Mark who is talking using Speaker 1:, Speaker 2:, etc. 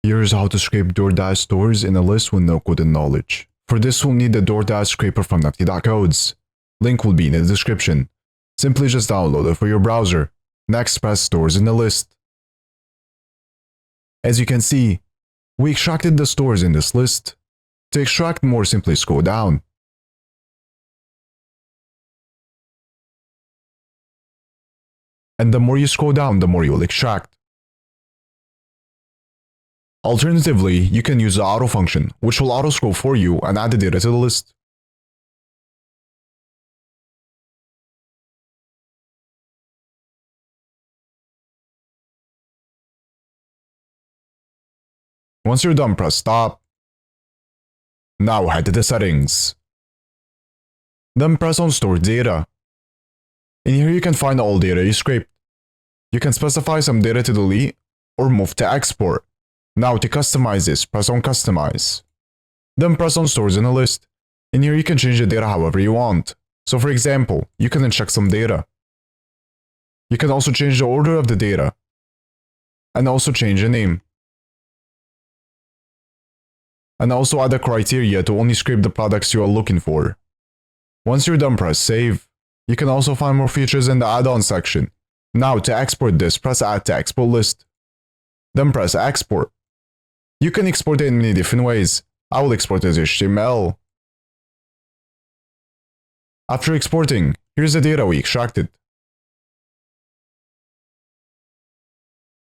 Speaker 1: Here's how to scrape DoorDash stores in a list with no coding knowledge. For this, we'll need the DoorDash scraper from Nifty.codes. Link will be in the description. Simply just download it for your browser. Next, press stores in the list. As you can see, we extracted the stores in this list. To extract more, simply scroll down. And the more you scroll down, the more you will extract. Alternatively, you can use the auto function, which will auto-scroll for you and add the data to the list. Once you're done, press stop. Now head to the settings. Then press on Store Data. In here you can find all data you scraped. You can specify some data to delete or move to export. Now to customize this, press on Customize. Then press on Stores in the list. In here you can change the data however you want. So for example, you can uncheck some data. You can also change the order of the data. And also change the name. And also add a criteria to only scrape the products you are looking for. Once you're done, press Save. You can also find more features in the add-on section. Now to export this, press Add to Export List. Then press Export. You can export it in many different ways. I will export it as HTML. After exporting, here's the data we extracted.